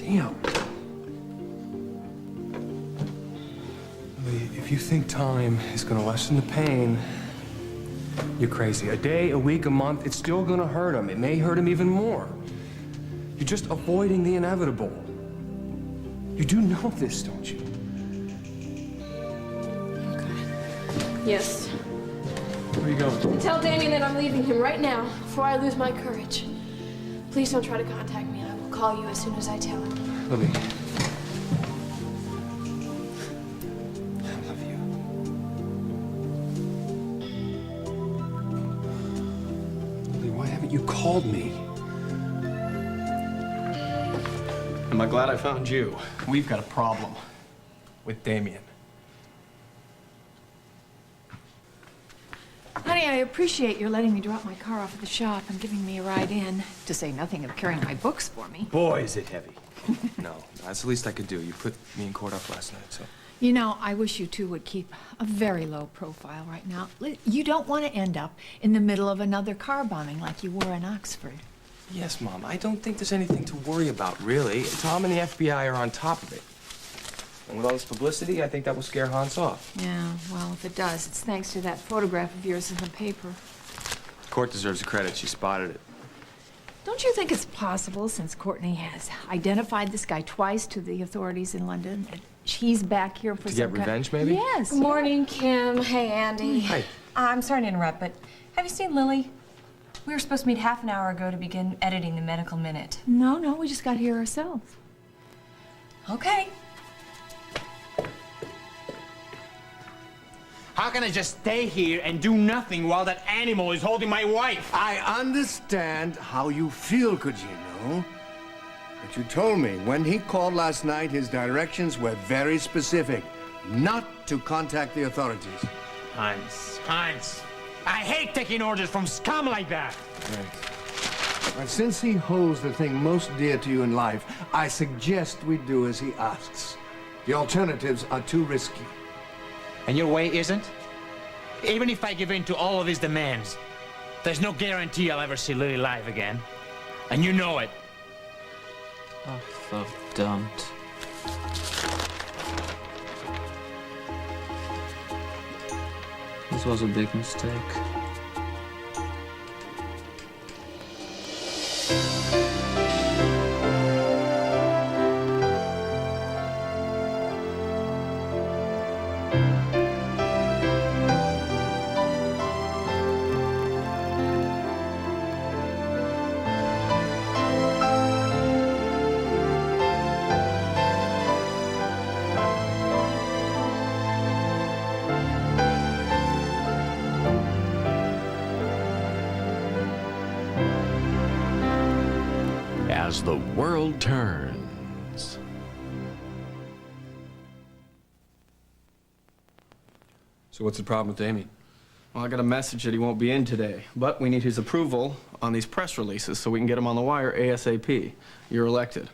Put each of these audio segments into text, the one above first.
Damn. Lee, if you think time is gonna lessen the pain, you're crazy. A day, a week, a month, it's still gonna hurt him. It may hurt him even more. You're just avoiding the inevitable. You do know this, don't you? Yes. Where are you going? Tell Damien that I'm leaving him right now, before I lose my courage. Please don't try to contact me, and I will call you as soon as I tell him. Lily. I love you. Lily, why haven't you called me? Am I glad I found you? We've got a problem. With Damien. Honey, I appreciate your letting me drop my car off at the shop and giving me a ride in, to say nothing of carrying my books for me. Boy, is it heavy. No, that's the least I could do. You put me in court up last night, so. You know, I wish you two would keep a very low profile right now. You don't want to end up in the middle of another car bombing like you were in Oxford. Yes, Mom. I don't think there's anything to worry about, really. Tom and the FBI are on top of it. And with all this publicity, I think that will scare Hans off. Yeah, well, if it does, it's thanks to that photograph of yours in the paper. The court deserves the credit. She spotted it. Don't you think it's possible, since Courtney has identified this guy twice to the authorities in London, that she's back here for To some get revenge, maybe? Yes. Good morning, Kim. Hey, Andy. Hi. I'm sorry to interrupt, but have you seen Lily? We were supposed to meet half an hour ago to begin editing the Medical Minute. No, we just got here ourselves. Okay. How can I just stay here and do nothing while that animal is holding my wife? I understand how you feel, Gugino. But you told me when he called last night, his directions were very specific. Not to contact the authorities. Hans, I hate taking orders from scum like that. Right. But since he holds the thing most dear to you in life, I suggest we do as he asks. The alternatives are too risky. And your way isn't? Even if I give in to all of his demands, there's no guarantee I'll ever see Lily live again. And you know it. Oh, verdammt. This was a big mistake. As the world turns. So what's the problem with Damien? Well, I got a message that he won't be in today, but we need his approval on these press releases so we can get him on the wire ASAP. You're elected.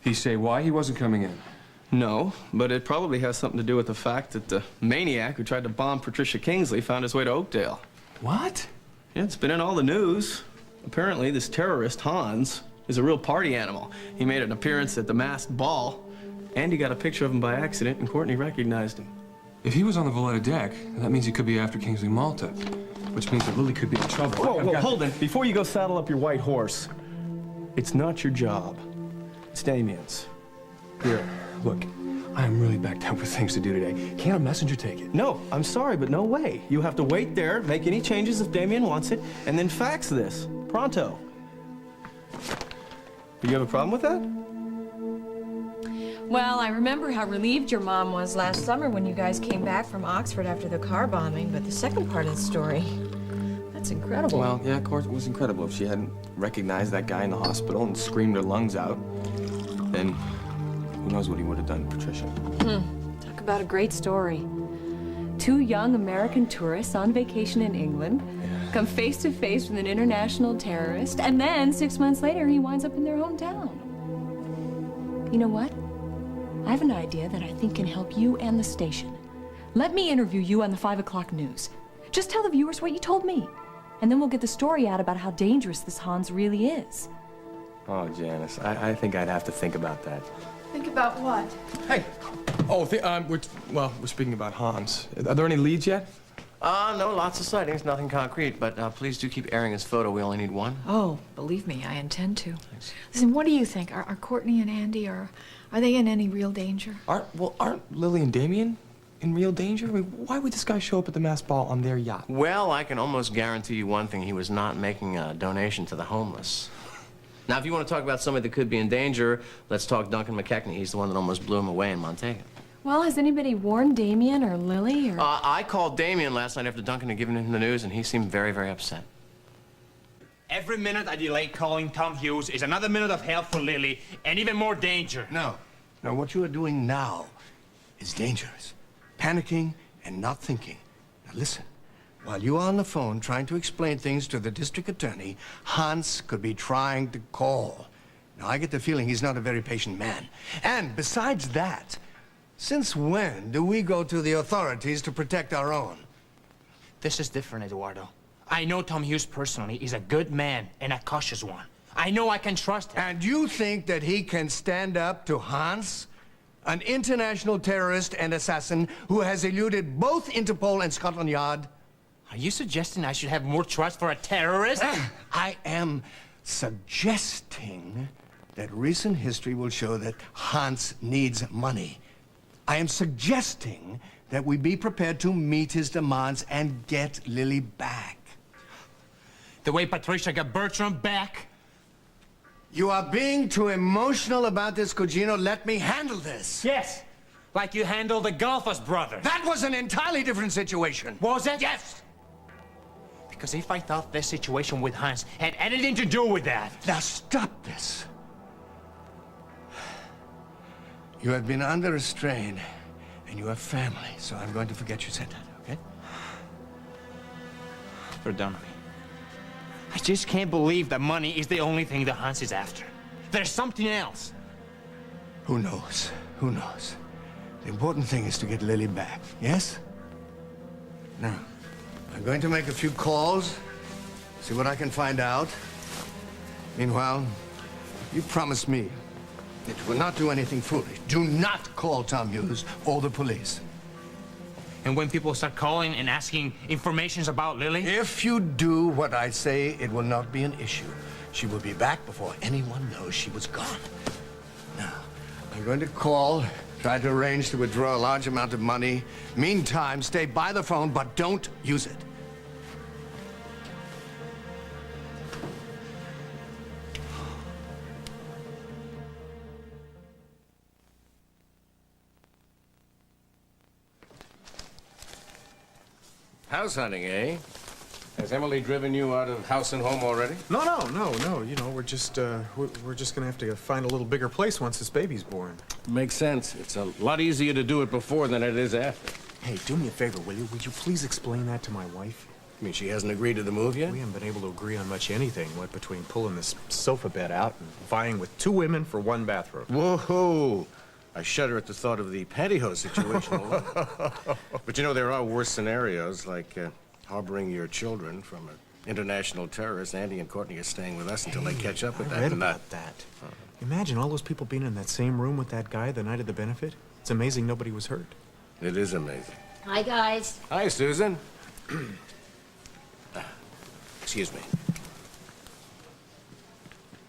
He say why he wasn't coming in? No, but it probably has something to do with the fact that the maniac who tried to bomb Patricia Kingsley found his way to Oakdale. What? Yeah, it's been in all the news. Apparently, this terrorist, Hans, is a real party animal. He made an appearance at the masked ball, and he got a picture of him by accident, and Courtney recognized him. If he was on the Valletta deck, that means he could be after Kingsley Malta, which means that Lily could be in trouble. Whoa, hold it. Before you go saddle up your white horse, it's not your job. It's Damien's. Here, look, I'm really backed up with things to do today. Can't a messenger take it? No, I'm sorry, but no way. You have to wait there, make any changes if Damien wants it, and then fax this. Pronto. Do you have a problem with that? Well, I remember how relieved your mom was last summer when you guys came back from Oxford after the car bombing, but the second part of the story, that's incredible. Well, yeah, of course, it was incredible. If she hadn't recognized that guy in the hospital and screamed her lungs out, then who knows what he would have done to Patricia. Talk about a great story. Two young American tourists on vacation in England come face to face with an international terrorist, and then 6 months later, he winds up in their hometown. You know what? I have an idea that I think can help you and the station. Let me interview you on the 5 o'clock news. Just tell the viewers what you told me, and then we'll get the story out about how dangerous this Hans really is. Oh, Janice, I think I'd have to think about that. Think about what? Hey. Oh, we're speaking about Hans. Are there any leads yet? No, lots of sightings, nothing concrete, but please do keep airing his photo. We only need one. Oh, believe me, I intend to. Listen, what do you think? Are Courtney and Andy, are they in any real danger? Aren't Lily and Damien in real danger? I mean, why would this guy show up at the masked ball on their yacht? Well, I can almost guarantee you one thing. He was not making a donation to the homeless. Now, if you want to talk about somebody that could be in danger, let's talk Duncan McKechnie. He's the one that almost blew him away in Montego. Well, has anybody warned Damien or Lily or... I called Damien last night after Duncan had given him the news, and he seemed very, very upset. Every minute I delay calling Tom Hughes is another minute of hell for Lily, and even more danger. No. No, what you are doing now is dangerous. Panicking and not thinking. Now listen, while you are on the phone trying to explain things to the district attorney, Hans could be trying to call. Now, I get the feeling he's not a very patient man. And besides that, since when do we go to the authorities to protect our own? This is different, Eduardo. I know Tom Hughes personally. He's a good man and a cautious one. I know I can trust him. And you think that he can stand up to Hans? An international terrorist and assassin who has eluded both Interpol and Scotland Yard? Are you suggesting I should have more trust for a terrorist? I am suggesting that recent history will show that Hans needs money. I am suggesting that we be prepared to meet his demands and get Lily back. The way Patricia got Bertram back? You are being too emotional about this, Cugino. Let me handle this. Yes. Like you handled the Golfas brothers. That was an entirely different situation. Was it? Yes. Because if I thought this situation with Hans had anything to do with that... Now stop this. You have been under a strain, and you have family, so I'm going to forget you said that, okay? Perdona me. I just can't believe that money is the only thing that Hans is after. There's something else. Who knows? Who knows? The important thing is to get Lily back, yes? Now, I'm going to make a few calls, see what I can find out. Meanwhile, you promise me that you will not do anything foolish. Do not call Tom Hughes or the police. And when people start calling and asking information about Lily? If you do what I say, it will not be an issue. She will be back before anyone knows she was gone. Now, I'm going to call, try to arrange to withdraw a large amount of money. Meantime, stay by the phone, but don't use it. House hunting, eh? Has Emily driven you out of house and home already? No. You know, we're just gonna have to find a little bigger place once this baby's born. Makes sense. It's a lot easier to do it before than it is after. Hey, do me a favor, will you? Would you please explain that to my wife? I mean, she hasn't agreed to the move yet? We haven't been able to agree on much anything, what between pulling this sofa bed out and vying with 2 women for 1 bathroom. Whoa! I shudder at the thought of the pantyhose situation. But you know, there are worse scenarios, like harboring your children from an international terrorist. Andy and Courtney are staying with us until they catch up with that. I read about that. Imagine all those people being in that same room with that guy the night of the benefit. It's amazing nobody was hurt. It is amazing. Hi, guys. Hi, Susan. Excuse me.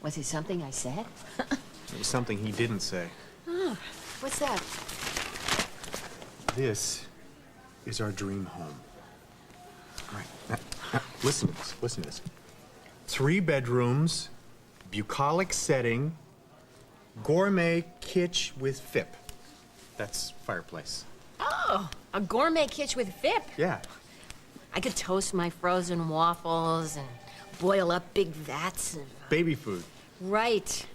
Was it something I said? It was something he didn't say. Oh, what's that? This is our dream home. All right, now, listen to this. 3 bedrooms, bucolic setting, gourmet kitsch with FIP. That's fireplace. Oh, a gourmet kitchen with FIP. Yeah. I could toast my frozen waffles and boil up big vats of... Baby food. Right.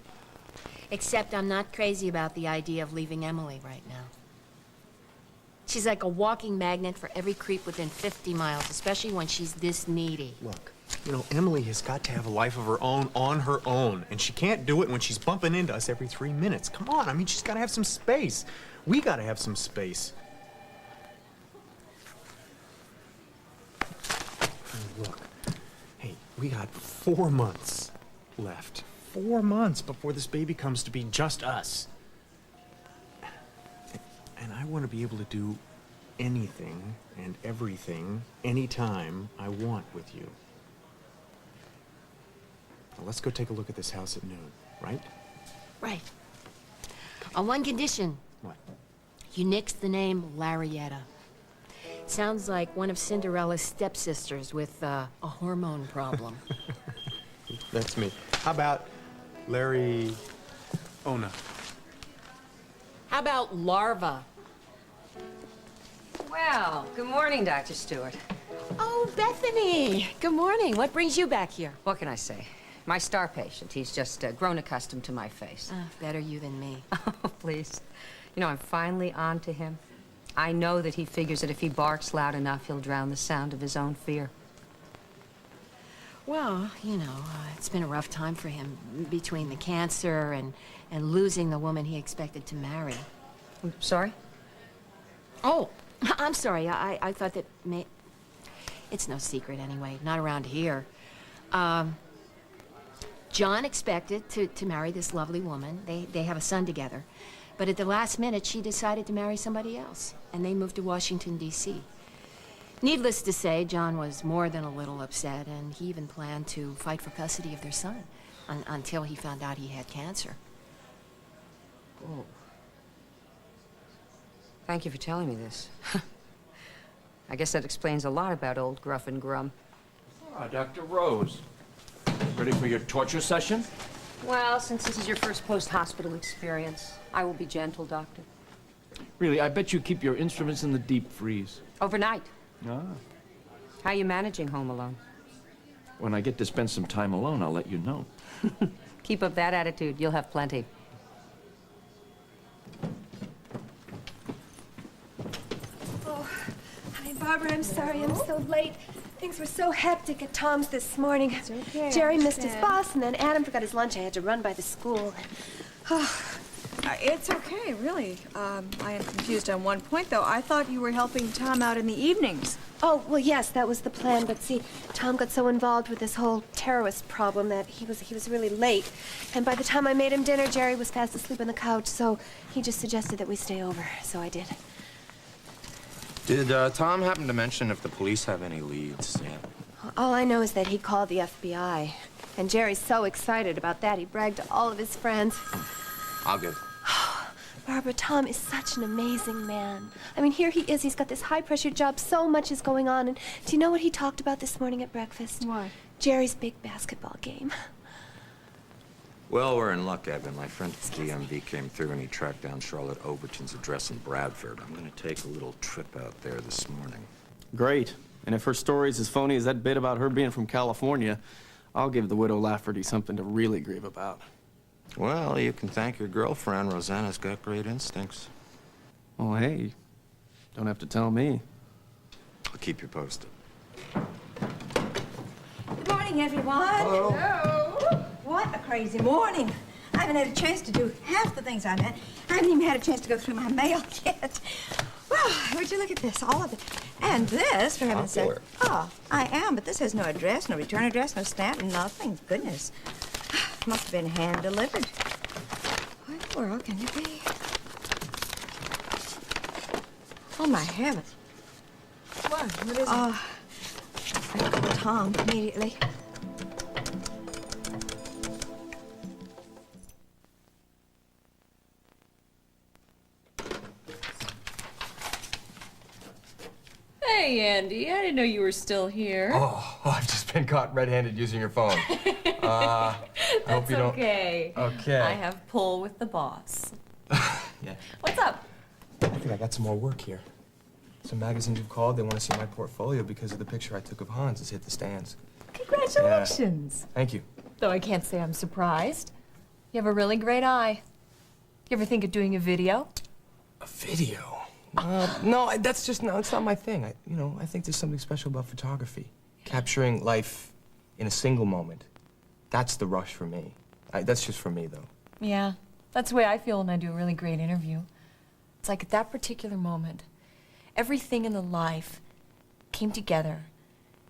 Except I'm not crazy about the idea of leaving Emily right now. She's like a walking magnet for every creep within 50 miles, especially when she's this needy. Look, you know, Emily has got to have a life of her own on her own, and she can't do it when she's bumping into us every 3 minutes. Come on, I mean, she's got to have some space. We got to have some space. Look, hey, we got 4 months left. 4 months before this baby comes to be just us. And I want to be able to do anything and everything anytime I want with you. Now, let's go take a look at this house at noon, right? Right. On one condition. What? You nix the name Larrietta. Sounds like one of Cinderella's stepsisters with a hormone problem. That's me. How about Larry Ona? How about larva? Well, good morning, Dr. Stewart. Oh, Bethany. Good morning. What brings you back here? What can I say? My star patient. He's just grown accustomed to my face. Better you than me. Oh, please. You know, I'm finally on to him. I know that he figures that if he barks loud enough, he'll drown the sound of his own fear. Well, you know, it's been a rough time for him between the cancer and losing the woman he expected to marry. I'm sorry? Oh, I'm sorry. I thought that it's no secret anyway, not around here. John expected to marry this lovely woman. They have a son together. But at the last minute, she decided to marry somebody else, and they moved to Washington, D.C. Needless to say, John was more than a little upset, and he even planned to fight for custody of their son until he found out he had cancer. Oh. Thank you for telling me this. I guess that explains a lot about old Gruff and Grum. Ah, Dr. Rose. Ready for your torture session? Well, since this is your first post-hospital experience, I will be gentle, Doctor. Really, I bet you keep your instruments in the deep freeze. Overnight. Ah. How are you managing home alone? When I get to spend some time alone, I'll let you know. Keep up that attitude. You'll have plenty. Oh, hi, Barbara. I'm sorry I'm so late. Things were so hectic at Tom's this morning. It's okay. Jerry missed his bus, and then Adam forgot his lunch. I had to run by the school. It's okay, really. I am confused on one point, though. I thought you were helping Tom out in the evenings. Oh, well, yes, that was the plan. But see, Tom got so involved with this whole terrorist problem that he was really late. And by the time I made him dinner, Jerry was fast asleep on the couch. So he just suggested that we stay over. So I did. Did Tom happen to mention if the police have any leads yet? All I know is that he called the FBI. And Jerry's so excited about that, he bragged to all of his friends. I'll give. Barbara, Tom is such an amazing man. I mean, here he is. He's got this high-pressure job. So much is going on. And do you know what he talked about this morning at breakfast? What? Jerry's big basketball game. Well, we're in luck, Evan. My friend DMV came through and he tracked down Charlotte Overton's address in Bradford. I'm going to take a little trip out there this morning. Great. And if her story's as phony as that bit about her being from California, I'll give the widow Lafferty something to really grieve about. Well, you can thank your girlfriend. Rosanna's got great instincts. Oh, hey. Don't have to tell me. I'll keep you posted. Good morning, everyone. Hello. Hello. What a crazy morning. I haven't had a chance to do half the things I meant. I haven't even had a chance to go through my mail yet. Well, would you look at this, all of it. And this, for heaven's sake. Oh, I am, but this has no address, no return address, no stamp, nothing. Goodness. Must have been hand-delivered. What in the world can it be? Oh, my heavens. What? What is it? I call Tom immediately. Hey, Andy. I didn't know you were still here. Oh, I've just been caught red-handed using your phone. I hope you don't... okay. Okay. I have pull with the boss. Yeah. What's up? I think I got some more work here. Some magazines have called. They want to see my portfolio because of the picture I took of Hans has hit the stands. Congratulations. Thank you. Though I can't say I'm surprised. You have a really great eye. You ever think of doing a video? A video? No, that's just, no, it's not my thing. I think there's something special about photography. Capturing life in a single moment. That's the rush for me. That's just for me, though. Yeah, that's the way I feel when I do a really great interview. It's like at that particular moment, everything in the life came together.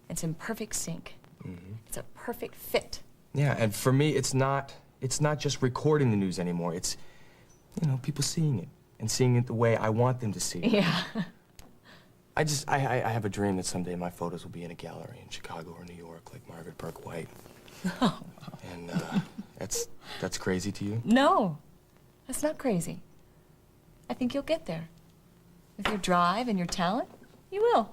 It's in perfect sync. Mm-hmm. It's a perfect fit. Yeah, and for me, it's not It's not just recording the news anymore. It's, you know, people seeing it and seeing it the way I want them to see it. Yeah. I have a dream that someday my photos will be in a gallery in Chicago or New York, like Margaret Burke White. Oh. And that's crazy to you? No, that's not crazy. I think you'll get there. With your drive and your talent, you will.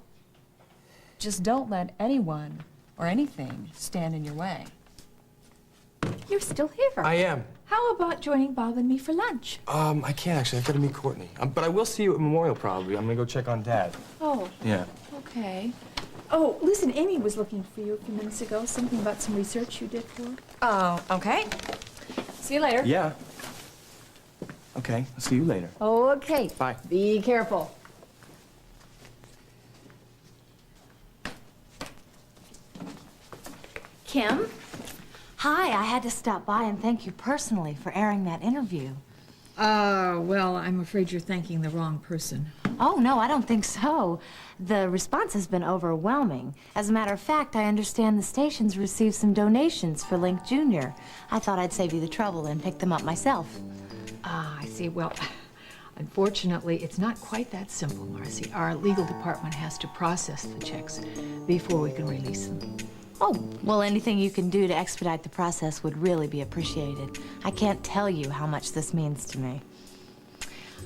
Just don't let anyone or anything stand in your way. You're still here. I am. How about joining Bob and me for lunch? I can't actually. I've got to meet Courtney. But I will see you at Memorial probably. I'm gonna go check on Dad. Oh. Yeah. Okay. Oh, listen, Amy was looking for you a few minutes ago. Something about some research you did for her. Oh, okay. See you later. Yeah. Okay. I'll see you later. Okay. Bye. Be careful. Kim? Hi, I had to stop by and thank you personally for airing that interview. Well, I'm afraid you're thanking the wrong person. Oh, no, I don't think so. The response has been overwhelming. As a matter of fact, I understand the station's received some donations for Link Jr. I thought I'd save you the trouble and pick them up myself. Ah, I see. Well, unfortunately, it's not quite that simple, Marcy. Our legal department has to process the checks before we can release them. Oh, well, anything you can do to expedite the process would really be appreciated. I can't tell you how much this means to me.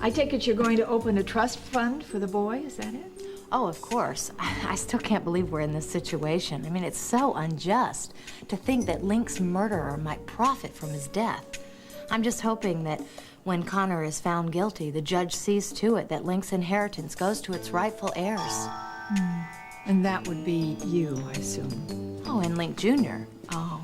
I take it you're going to open a trust fund for the boy, is that it? Oh, of course. I still can't believe we're in this situation. I mean, it's so unjust to think that Link's murderer might profit from his death. I'm just hoping that when Connor is found guilty, the judge sees to it that Link's inheritance goes to its rightful heirs. And that would be you, I assume. Oh, and Link Jr. Oh.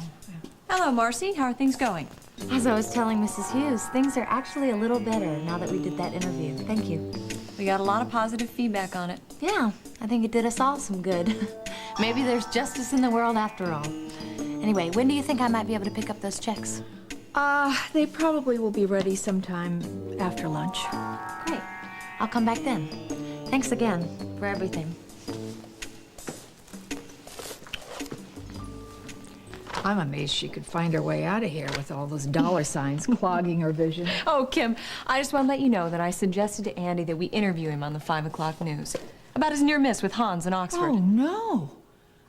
Hello, Marcy. How are things going? As I was telling Mrs. Hughes, things are actually a little better now that we did that interview. Thank you. We got a lot of positive feedback on it. Yeah, I think it did us all some good. Maybe there's justice in the world after all. Anyway, when do you think I might be able to pick up those checks? They probably will be ready sometime after lunch. Great. I'll come back then. Thanks again for everything. I'm amazed she could find her way out of here with all those dollar signs clogging her vision. Oh, Kim, I just want to let you know that I suggested to Andy that we interview him on the 5 o'clock news about his near miss with Hans in Oxford. Oh, no.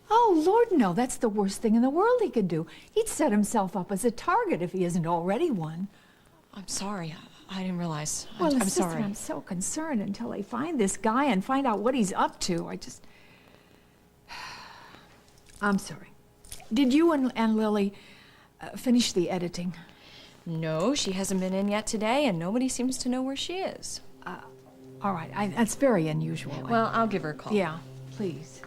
Oh, Lord, no. That's the worst thing in the world he could do. He'd set himself up as a target if he isn't already one. I'm sorry. I didn't realize. Well, I'm sister, sorry. I'm so concerned until they find this guy and find out what he's up to. I'm sorry. Did you and Lily finish the editing? No, she hasn't been in yet today, and nobody seems to know where she is. All right. That's very unusual. Well, I'll give her a call. Yeah, please.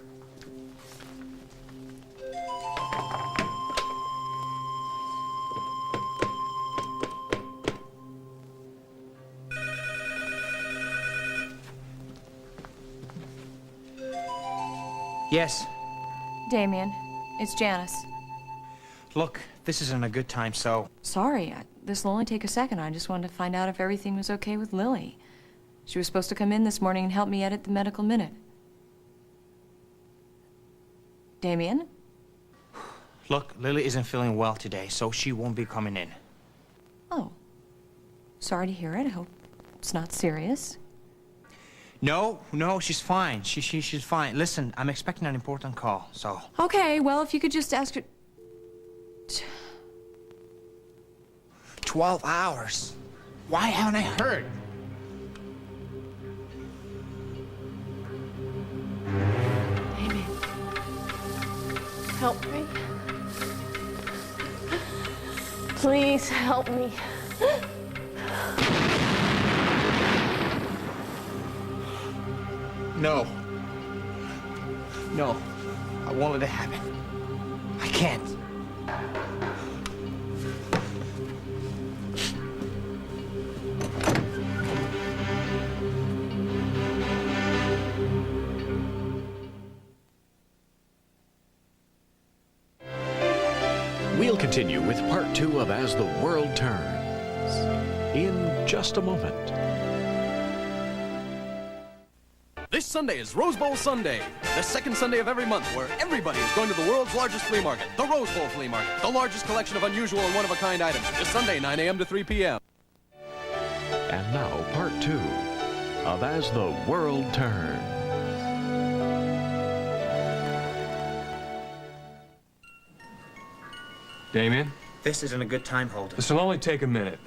Yes. Damien, it's Janice. Look, this isn't a good time, so... Sorry, this will only take a second. I just wanted to find out if everything was okay with Lily. She was supposed to come in this morning and help me edit the medical minute. Damien? Look, Lily isn't feeling well today, so she won't be coming in. Oh. Sorry to hear it. I hope it's not serious. No, she's fine. She's fine. Listen, I'm expecting an important call, so... Okay, well, if you could just ask her... 12 hours. Why haven't I heard? Amy. Help me. Please help me. No. No. I won't let it happen. I can't. We'll continue with part 2 of As the World Turns in just a moment. This Sunday is Rose Bowl Sunday, the second Sunday of every month where everybody is going to the world's largest flea market, the Rose Bowl Flea Market, the largest collection of unusual and one-of-a-kind items. This Sunday, 9 a.m. to 3 p.m. And now, part 2 of As the World Turns. Damien? This isn't a good time, Holden. This will only take a minute.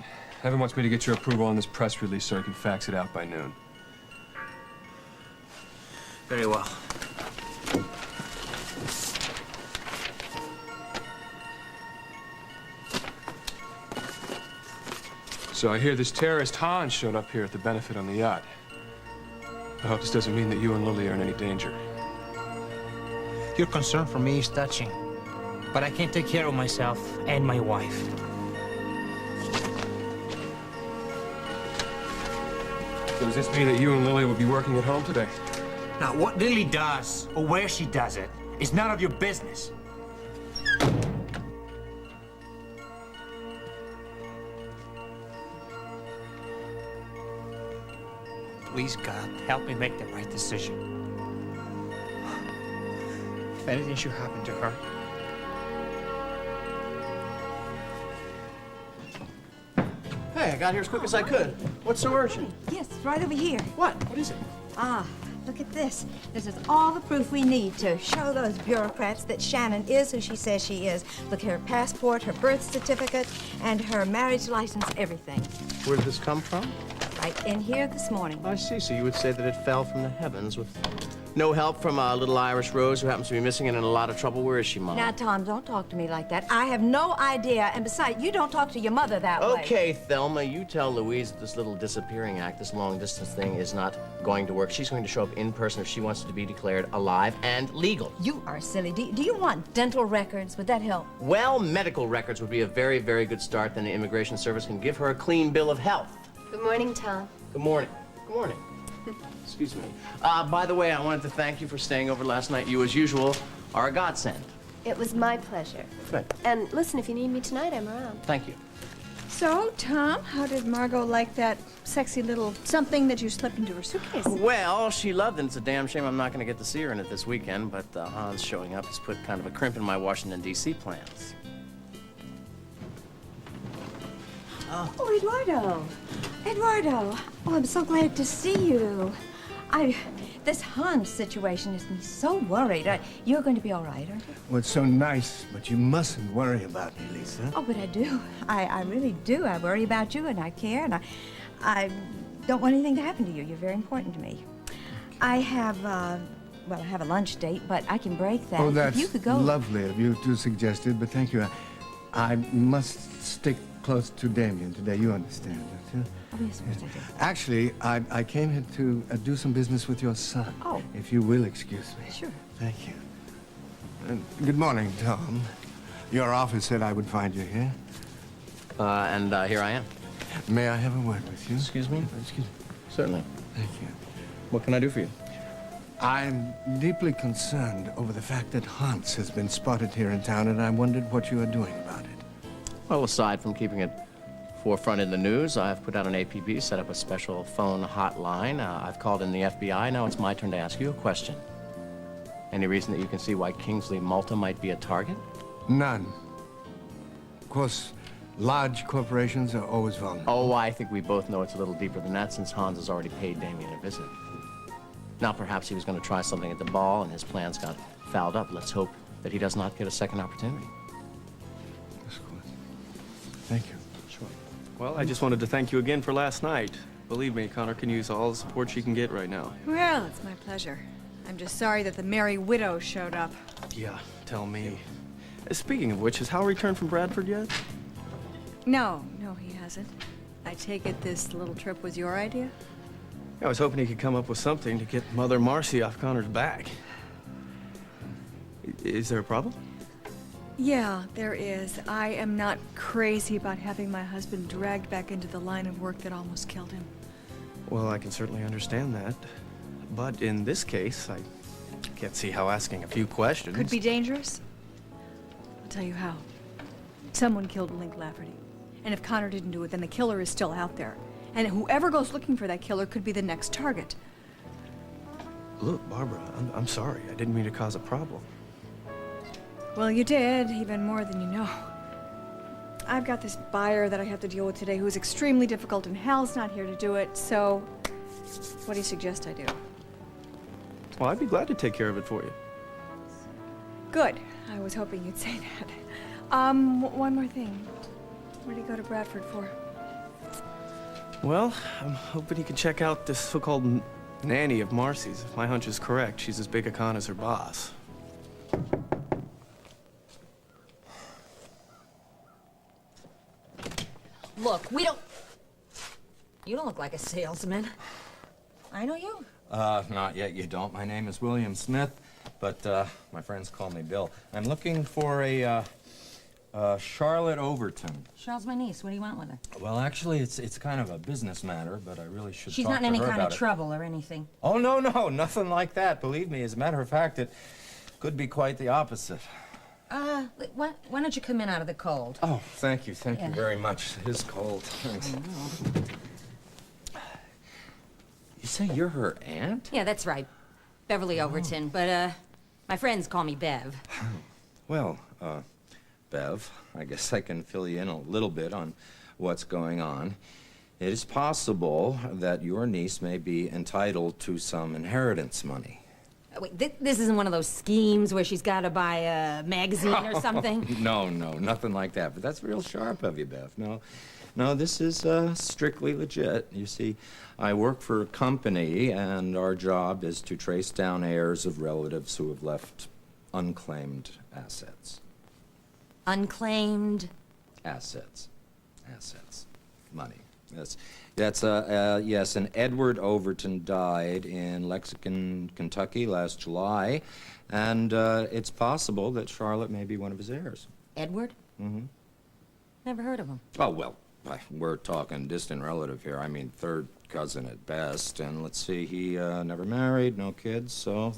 Evan wants me to get your approval on this press release so he can fax it out by noon. Very well. So I hear this terrorist Hans showed up here at the benefit on the yacht. I hope this doesn't mean that you and Lily are in any danger. Your concern for me is touching, but I can't take care of myself and my wife. So does this mean that you and Lily will be working at home today? Now, what Lily does, or where she does it, is none of your business. Please, God, help me make the right decision. If anything should happen to her, Hey, I got here as quick as I could. What's so urgent? Yes, right over here. What? What is it? Ah, look at this. This is all the proof we need to show those bureaucrats that Shannon is who she says she is. Look at her passport, her birth certificate, and her marriage license, everything. Where did this come from? Right in here this morning. I see. So you would say that it fell from the heavens with no help from little Irish Rose, who happens to be missing and in a lot of trouble. Where is she, Mom? Now, Tom, don't talk to me like that. I have no idea. And besides, you don't talk to your mother that way. Okay, Thelma, you tell Louise that this little disappearing act, this long-distance thing, is not going to work. She's going to show up in person if she wants to be declared alive and legal. You are silly. Do you want dental records? Would that help? Well, medical records would be a very, very good start. Then the Immigration Service can give her a clean bill of health. Good morning, Tom. Good morning. Good morning. Excuse me. By the way, I wanted to thank you for staying over last night. You, as usual, are a godsend. It was my pleasure. Good. And listen, if you need me tonight, I'm around. Thank you. So, Tom, how did Margot like that sexy little something that you slipped into her suitcase? Well, she loved it. It's a damn shame I'm not going to get to see her in it this weekend, but Hans showing up has put kind of a crimp in my Washington, D.C. plans. Oh, Eduardo. Eduardo. Oh, I'm so glad to see you. This Hans situation has me so worried. You're going to be all right, aren't you? Well, it's so nice, but you mustn't worry about me, Lisa. Oh, but I do. I really do. I worry about you, and I care, and I don't want anything to happen to you. You're very important to me. I have, well, I have a lunch date, but I can break that. Oh, that's if you could go... lovely of you to suggest it, but thank you. I must stick close to Damien today. You understand, don't you? Oh, yes, of course I do. Actually, I came here to do some business with your son. Oh. If you will excuse me. Sure. Thank you. Good morning, Tom. Your office said I would find you here. And here I am. May I have a word with you? Excuse me? Excuse me. Certainly. Thank you. What can I do for you? I'm deeply concerned over the fact that Hans has been spotted here in town, and I wondered what you are doing about it. Well, aside from keeping it forefront in the news, I've put out an APB, set up a special phone hotline. I've called in the FBI. Now it's my turn to ask you a question. Any reason that you can see why Kingsley Malta might be a target? None. Of course, large corporations are always vulnerable. Oh, I think we both know it's a little deeper than that, since Hans has already paid Damien a visit. Now, perhaps he was going to try something at the ball, and his plans got fouled up. Let's hope that he does not get a second opportunity. Thank you. Sure. Well, I just wanted to thank you again for last night. Believe me, Connor can use all the support she can get right now. Well, it's my pleasure. I'm just sorry that the Merry Widow showed up. Yeah, tell me. Speaking of which, has Hal returned from Bradford yet? No, he hasn't. I take it this little trip was your idea? I was hoping he could come up with something to get Mother Marcy off Connor's back. Is there a problem? Yeah, there is. I am not crazy about having my husband dragged back into the line of work that almost killed him. Well, I can certainly understand that. But in this case, I can't see how asking a few questions... Could be dangerous? I'll tell you how. Someone killed Link Lafferty. And if Connor didn't do it, then the killer is still out there. And whoever goes looking for that killer could be the next target. Look, Barbara, I'm sorry. I didn't mean to cause a problem. Well, you did, even more than you know. I've got this buyer that I have to deal with today who's extremely difficult, and Hal's not here to do it, so what do you suggest I do? Well, I'd be glad to take care of it for you. Good. I was hoping you'd say that. One more thing. What do you go to Bradford for? Well, I'm hoping you can check out this so-called nanny of Marcy's. If my hunch is correct, she's as big a con as her boss. Look, you don't look like a salesman. I know you. Not yet, you don't. My name is William Smith, but my friends call me Bill. I'm looking for a Charlotte Overton. Charlotte's my niece. What do you want with her? Well, actually, it's kind of a business matter, but I really should She's talk not to in any her kind of about it. trouble or anything. Oh, no, nothing like that. Believe me, as a matter of fact, it could be quite the opposite. Why don't you come in out of the cold? Oh, thank you Yeah. very much. It is cold. Thanks. You say you're her aunt? Yeah, that's right. Beverly Overton, but, my friends call me Bev. Well, Bev, I guess I can fill you in a little bit on what's going on. It is possible that your niece may be entitled to some inheritance money. Wait, this isn't one of those schemes where she's got to buy a magazine or something? No, nothing like that. But that's real sharp of you, Bev. No, this is strictly legit. You see, I work for a company, and our job is to trace down heirs of relatives who have left unclaimed assets. Unclaimed? Assets. Money. Yes, and Edward Overton died in Lexington, Kentucky last July, and it's possible that Charlotte may be one of his heirs. Edward? Mm-hmm. Never heard of him. Oh, well, we're talking distant relative here. I mean, third cousin at best. And let's see, he never married, no kids, so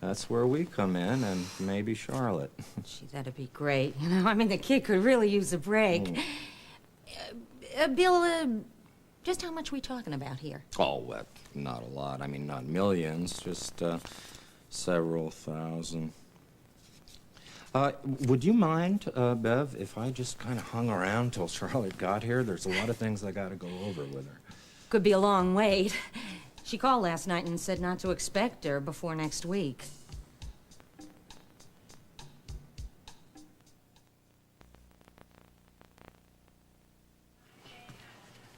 that's where we come in, and maybe Charlotte. Gee, that'd be great. You know, I mean, the kid could really use a break. Bill, just how much are we talking about here? Oh, well, not a lot. I mean, not millions, just several thousand. Would you mind, Bev, if I just kind of hung around till Charlotte got here? There's a lot of things I got to go over with her. Could be a long wait. She called last night and said not to expect her before next week.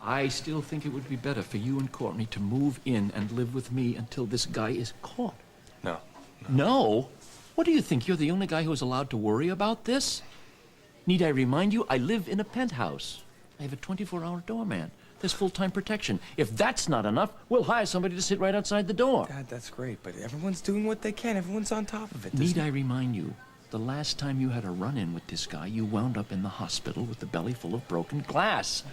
I still think it would be better for you and Courtney to move in and live with me until this guy is caught. No. No? What do you think? You're the only guy who is allowed to worry about this? Need I remind you, I live in a penthouse. I have a 24-hour doorman. There's full-time protection. If that's not enough, we'll hire somebody to sit right outside the door. Dad, that's great, but everyone's doing what they can. Everyone's on top of it. Need I remind you, the last time you had a run-in with this guy, you wound up in the hospital with the belly full of broken glass.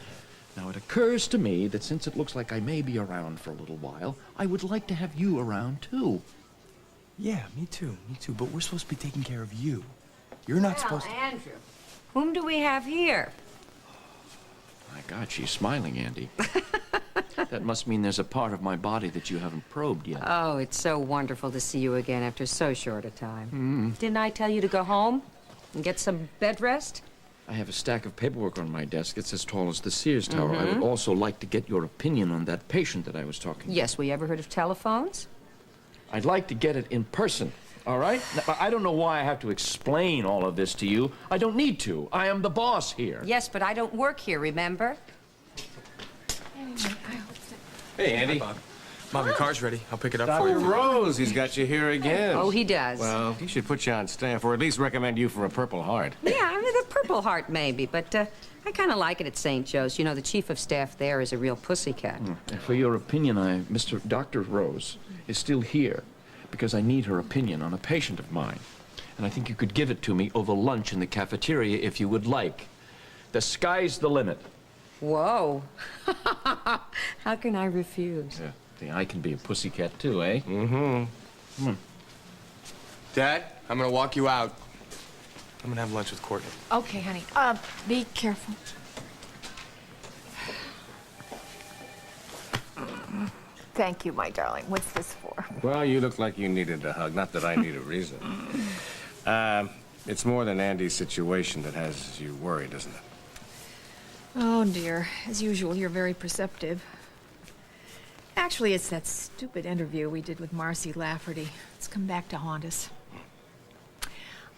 Now, it occurs to me that since it looks like I may be around for a little while, I would like to have you around, too. Yeah, me too, but we're supposed to be taking care of you. You're not supposed to... Andrew, whom do we have here? My God, she's smiling, Andy. That must mean there's a part of my body that you haven't probed yet. Oh, it's so wonderful to see you again after so short a time. Didn't I tell you to go home and get some bed rest? I have a stack of paperwork on my desk. It's as tall as the Sears Tower. I would also like to get your opinion on that patient that I was talking Yes, we ever heard of telephones? I'd like to get it in person, all right? Now, I don't know why I have to explain all of this to you. I don't need to. I am the boss here. Yes, but I don't work here, remember? Hey, Andy. Hi, Bob. Mom, your car's ready. I'll pick it up for Dr. you. Rose, he's got you here again. Oh, he does. Well, he should put you on staff, or at least recommend you for a Purple Heart. Yeah, I mean, the Purple Heart maybe, but I kind of like it at St. Joe's. You know, the chief of staff there is a real pussycat. And for your opinion, Dr. Rose is still here because I need her opinion on a patient of mine. And I think you could give it to me over lunch in the cafeteria if you would like. The sky's the limit. Whoa. How can I refuse? Yeah, I can be a pussycat too, eh? Mm-hmm. Come on. Dad, I'm gonna walk you out. I'm gonna have lunch with Courtney. Okay, honey. Be careful. Thank you, my darling. What's this for? Well, you look like you needed a hug. Not that I need a reason. It's more than Andy's situation that has you worried, isn't it? Oh, dear. As usual, you're very perceptive. Actually, it's that stupid interview we did with Marcy Lafferty. It's come back to haunt us.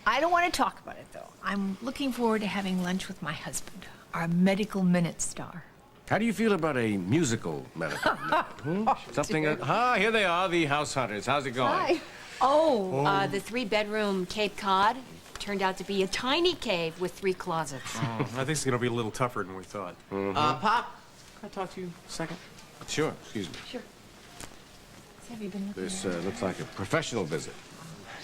I don't want to talk about it, though. I'm looking forward to having lunch with my husband, our medical minute star. How do you feel about a musical medical minute? Something... here they are, the House Hunters. How's it going? Hi. Oh, the 3-bedroom Cape Cod turned out to be a tiny cave with 3 closets. I think it's gonna be a little tougher than we thought. Pop, can I talk to you a second? Sure, excuse me. Sure. Have you been looking This looks like a professional visit.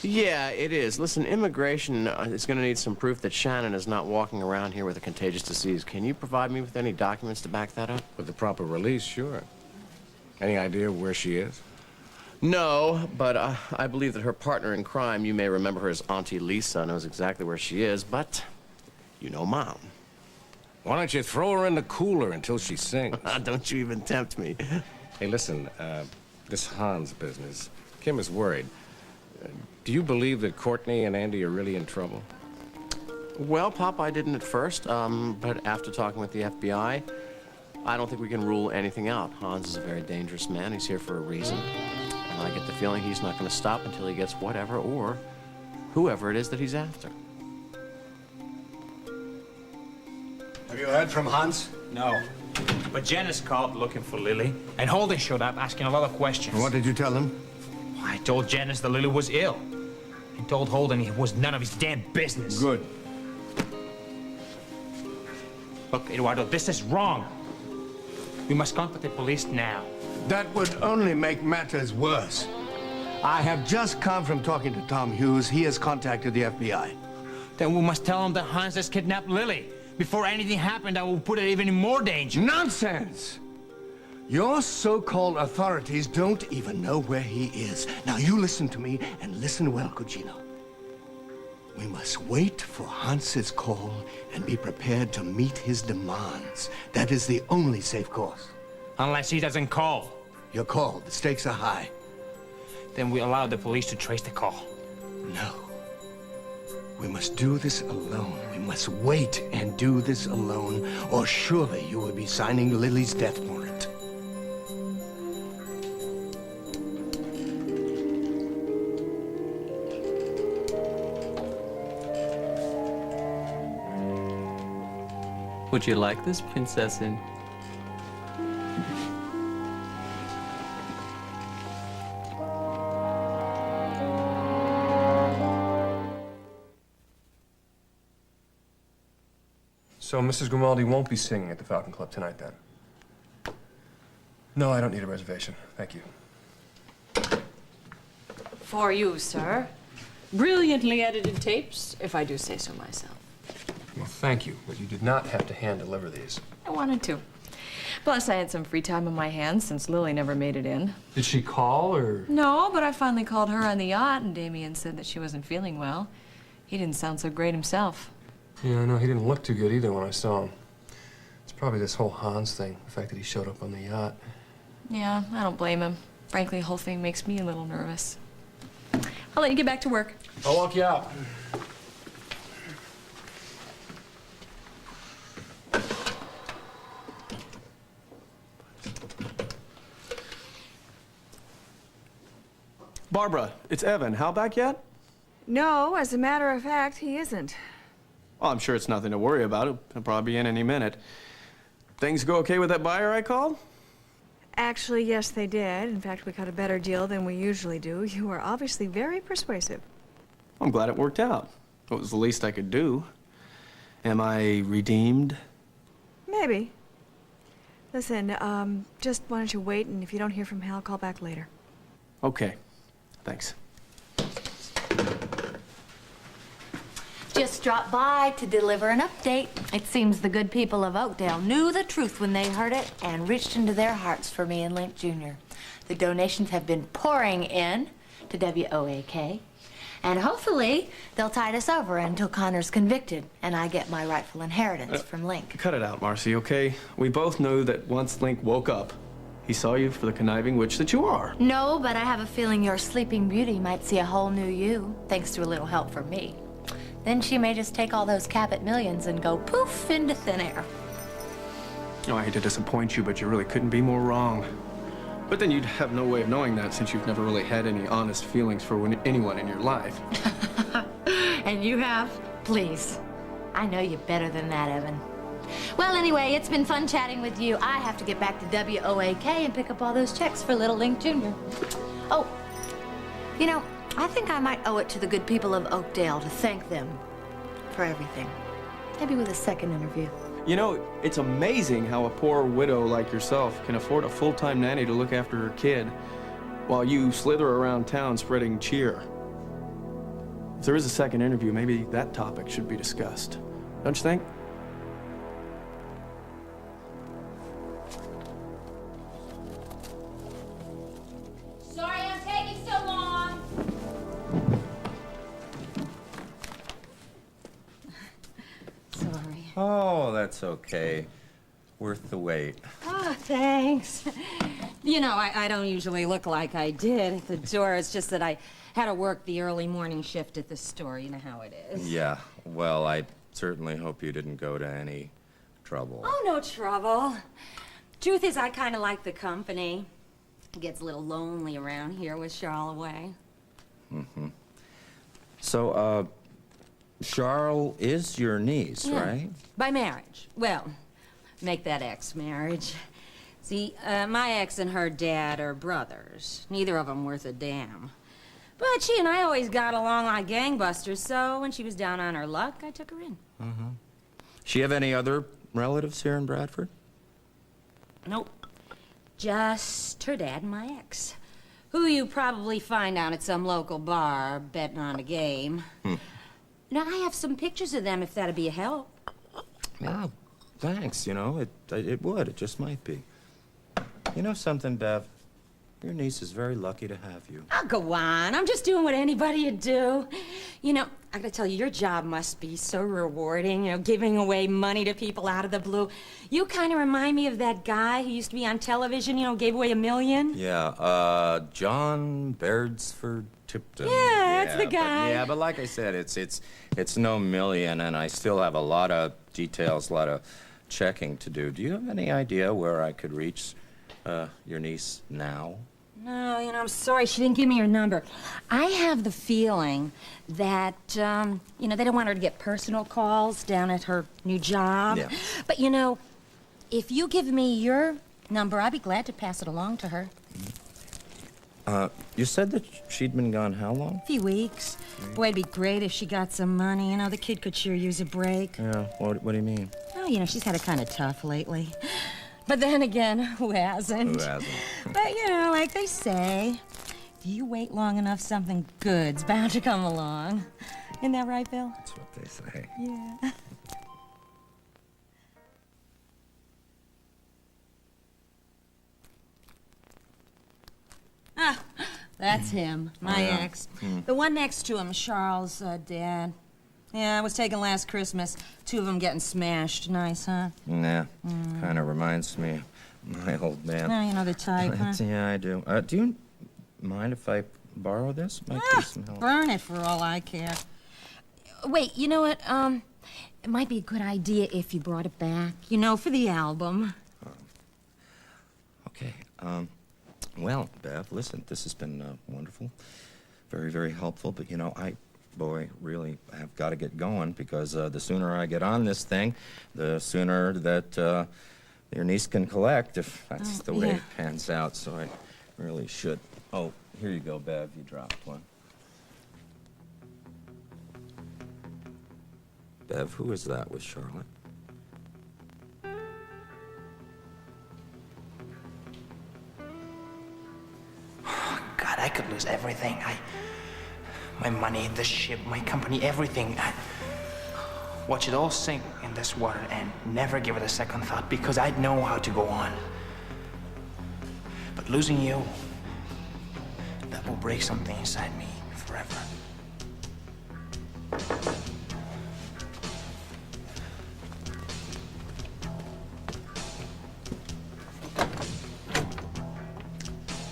Yeah, it is. Listen, immigration is going to need some proof that Shannon is not walking around here with a contagious disease. Can you provide me with any documents to back that up? With the proper release, sure. Any idea where she is? No, but I believe that her partner in crime, you may remember her as Auntie Lisa, knows exactly where she is, but you know Mom. Why don't you throw her in the cooler until she sings? Don't you even tempt me. Hey, listen, this Hans business, Kim is worried. Do you believe that Courtney and Andy are really in trouble? Well, Pop, I didn't at first, but after talking with the FBI, I don't think we can rule anything out. Hans is a very dangerous man. He's here for a reason. And I get the feeling he's not going to stop until he gets whatever or whoever it is that he's after. Have you heard from Hans? No. But Janice called looking for Lily, and Holden showed up asking a lot of questions. And what did you tell him? I told Janice that Lily was ill. And told Holden it was none of his damn business. Good. Look, Eduardo, this is wrong. We must contact the police now. That would only make matters worse. I have just come from talking to Tom Hughes. He has contacted the FBI. Then we must tell him that Hans has kidnapped Lily. Before anything happened, I will put it even in more danger. Nonsense! Your so-called authorities don't even know where he is. Now, you listen to me, and listen well, Cugino. We must wait for Hans's call and be prepared to meet his demands. That is the only safe course. Unless he doesn't call. You're called. The stakes are high. Then we allow the police to trace the call. No. We must do this alone. We must wait and do this alone, or surely you will be signing Lily's death warrant. Would you like this, Prinzessin? So Mrs. Grimaldi won't be singing at the Falcon Club tonight, then? No, I don't need a reservation. Thank you. For you, sir. Brilliantly edited tapes, if I do say so myself. Well, thank you, but you did not have to hand-deliver these. I wanted to. Plus, I had some free time on my hands since Lily never made it in. Did she call, or...? No, but I finally called her on the yacht, and Damien said that she wasn't feeling well. He didn't sound so great himself. Yeah, I know. He didn't look too good either when I saw him. It's probably this whole Hans thing, the fact that he showed up on the yacht. Yeah, I don't blame him. Frankly, the whole thing makes me a little nervous. I'll let you get back to work. I'll walk you out. Barbara, it's Evan. Hal back yet? No, as a matter of fact, he isn't. Well, I'm sure it's nothing to worry about. He'll probably be in any minute. Things go okay with that buyer I called? Actually, yes, they did. In fact, we got a better deal than we usually do. You are obviously very persuasive. I'm glad it worked out. It was the least I could do. Am I redeemed? Maybe. Listen, just why don't you wait, and if you don't hear from Hal, call back later. Okay. Thanks. Just dropped by to deliver an update. It seems the good people of Oakdale knew the truth when they heard it and reached into their hearts for me and Link Jr. The donations have been pouring in to WOAK, and hopefully they'll tide us over until Connor's convicted and I get my rightful inheritance from Link. Cut it out, Marcy, okay? We both know that once Link woke up, He saw you for the conniving witch that you are. No, but I have a feeling your sleeping beauty might see a whole new you, thanks to a little help from me. Then she may just take all those Cabot millions and go poof into thin air. Oh, I hate to disappoint you, but you really couldn't be more wrong. But then you'd have no way of knowing that since you've never really had any honest feelings for anyone in your life. And you have? Please. I know you better than that, Evan. Well, anyway, it's been fun chatting with you. I have to get back to WOAK and pick up all those checks for Little Link Jr. Oh, you know, I think I might owe it to the good people of Oakdale to thank them for everything. Maybe with a second interview. You know, it's amazing how a poor widow like yourself can afford a full-time nanny to look after her kid while you slither around town spreading cheer. If there is a second interview, maybe that topic should be discussed. Don't you think? Sorry I'm taking so long. Sorry. Oh, that's okay. Worth the wait. Oh, thanks. You know, I don't usually look like I did at the door. It's just that I had to work the early morning shift at the store. You know how it is. Yeah, well, I certainly hope you didn't go to any trouble. Oh, no trouble. Truth is, I kind of like the company. It gets a little lonely around here with Charles away. Mm-hmm. So, Charles is your niece, Yeah. right? By marriage. Well, make that ex-marriage. See, my ex and her dad are brothers. Neither of them worth a damn. But she and I always got along like gangbusters, so when she was down on her luck, I took her in. Mm-hmm. She have any other relatives here in Bradford? Nope. Just her dad and my ex, who you probably find out at some local bar betting on a game. Now, I have some pictures of them if that'd be a help. Yeah, thanks. You know, it would. It just might be. You know something, Bev? Your niece is very lucky to have you. Oh, go on. I'm just doing what anybody would do. You know, I gotta tell you, your job must be so rewarding, you know, giving away money to people out of the blue. You kind of remind me of that guy who used to be on television, you know, gave away $1 million. Yeah, John Beresford Tipton. Yeah, that's the guy. But like I said, it's no million, and I still have a lot of details, a lot of checking to do. Do you have any idea where I could reach your niece now? No, you know, I'm sorry, she didn't give me her number. I have the feeling that, you know, they don't want her to get personal calls down at her new job. Yeah. But, you know, if you give me your number, I'd be glad to pass it along to her. You said that she'd been gone how long? A few weeks. Boy, it'd be great if she got some money. You know, the kid could sure use a break. Yeah, what do you mean? Oh, you know, she's had it kind of tough lately. But then again, who hasn't? Who hasn't? But, you know, like they say, if you wait long enough, something good's bound to come along. Isn't that right, Bill? That's what they say. Yeah. Ah, that's him, my Yeah. ex. The one next to him, Charles' dad. Yeah, I was taken last Christmas. Two of them getting smashed. Nice, huh? Nah, kind of reminds me of my old man. Oh, you know the type, huh? Yeah, I do. Do you mind if I borrow this? Might be some help. Burn it for all I care. Wait, you know what? It might be a good idea if you brought it back, you know, for the album. Okay. Well, Bev, listen, this has been wonderful. Very, very helpful. But, you know, boy, really have got to get going because the sooner I get on this thing, the sooner that your niece can collect, if that's the way it pans out. So I really should. Oh, here you go, Bev. You dropped one. Bev, who is that with Charlotte? God, I could lose everything. My money, the ship, my company, everything. Watch it all sink in this water and never give it a second thought because I know how to go on. But losing you, that will break something inside me forever.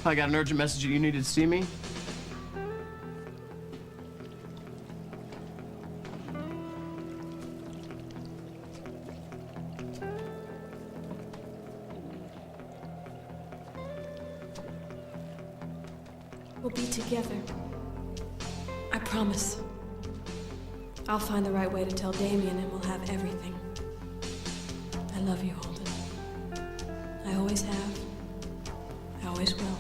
I got an urgent message that you needed to see me. We'll be together. I promise. I'll find the right way to tell Damien and we'll have everything. I love you, Holden. I always have. I always will.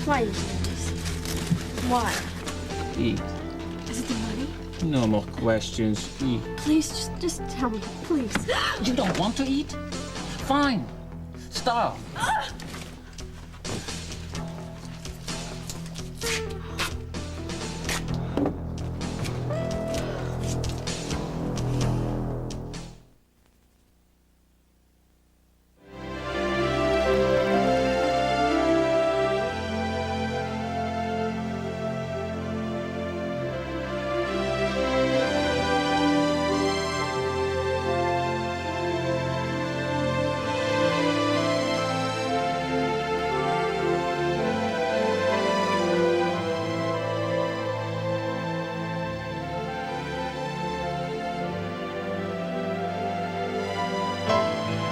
Why are you doing this? Why? Eat. Is it the money? No more questions. Eat. Please, just tell me, please. You don't want to eat? Fine. Starve.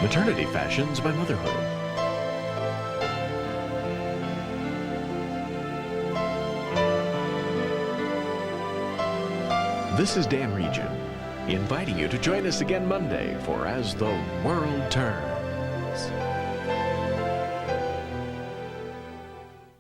Maternity Fashions by Motherhood. This is Dan Regent, inviting you to join us again Monday for As the World Turns.